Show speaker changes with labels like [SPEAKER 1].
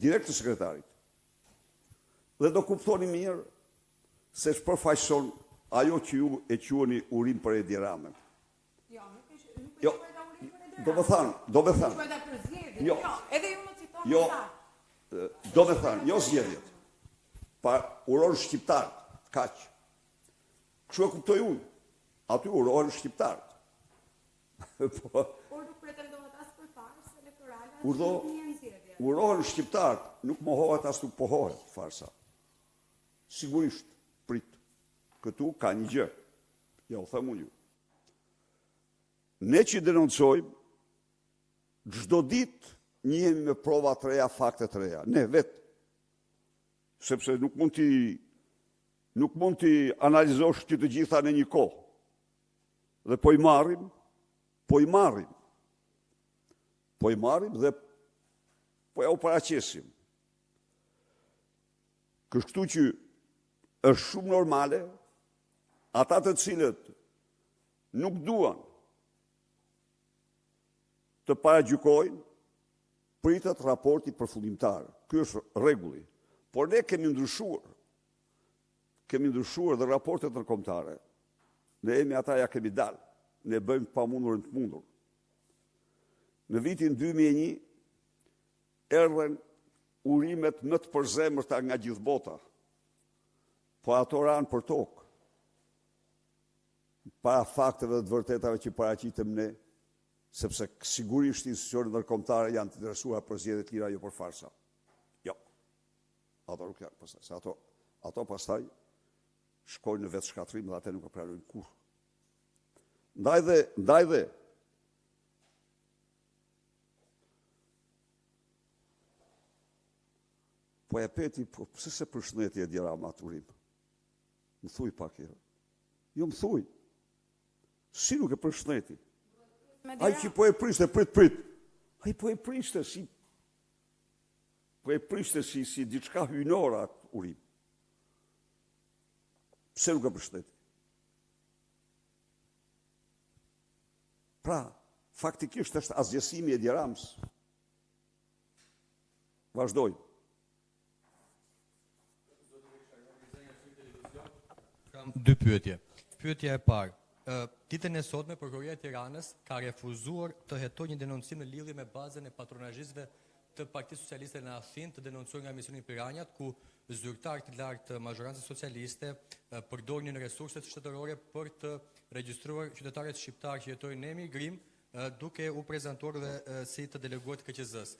[SPEAKER 1] direkt të sekretarit. Dhe do kuptoni mirë se shpërfaqëson ajo që ju e quani urim për Edi Ramën. Jo, do më thanë. Jo, do më thanë, jo zgjedhjet. Pa uron shqiptarët, kaq. Kështu e kuptoj unë. Aty urohen shqiptarët.
[SPEAKER 2] Por nuk pretendohet as për farsë elektorale,
[SPEAKER 1] urohen shqiptarët, nuk mohohet as nuk pohohet farsa. Sigurisht, prit. Këtu ka një gjë. Ja u them unë ju. Ne që denoncojmë, çdo ditë njihemi me prova të reja, fakte të reja. Ne vetë. Sepse nuk mund t'i analizosh ti të gjitha në një kohë. Dhe po i marrim dhe po ja u paraqesim. Kështu që është shumë normale ata të cilët nuk duan të paragjykojnë, pritet raporti përfundimtar. Ky është rregulli. Por ne kemi ndryshuar dhe raportet ndërkombëtare. Ne jemi ata ja kemi dalë. Ne bëjmë pamundurën të mundur. Në vitin 2001 erdhen urimet më të përzemërta nga gjithë bota. Po ato ranë për tokë. Para fakteve dhe të vërtetave që paraqitëm ne, sepse sigurisht institucionet ndërkombëtare janë të interesuar për zgjedhje të tjera, jo për farsa. Jo. Ato nuk janë pastaj. Se ato pastaj shkojnë në vetë shkatrim dhe atë nuk e pranojnë kurrë. Ndaj dhe po e peti, pse se përshëndetje Edi Rama atë urim? Më thuj pak herë. Jo më thuj. Si nuk e përshëndeti? Ai që po e prishte, prit. Ai po e prishte si diçka hyjnore atë urim. Pse nuk e përshëndeti? Pra, faktikisht është asgjësimi Edi Ramës. Vazhdoj.
[SPEAKER 3] Kam dy pyetje. Pyetja e parë. Ditën e sotme Prokuroria e Tiranës ka refuzuar të hetojë një denoncim në lidhje me bazën e patronazhistëve të Partisë Socialiste në Afin, të denoncuar nga misioni Piranjat, ku zyrtarë të lartë të mazhorancës socialiste përdorin resurset shtetërore për të regjistruar qytetarët shqiptarë që jetojnë në emigrim, duke u prezantuar dhe si të deleguar të KQZ-s.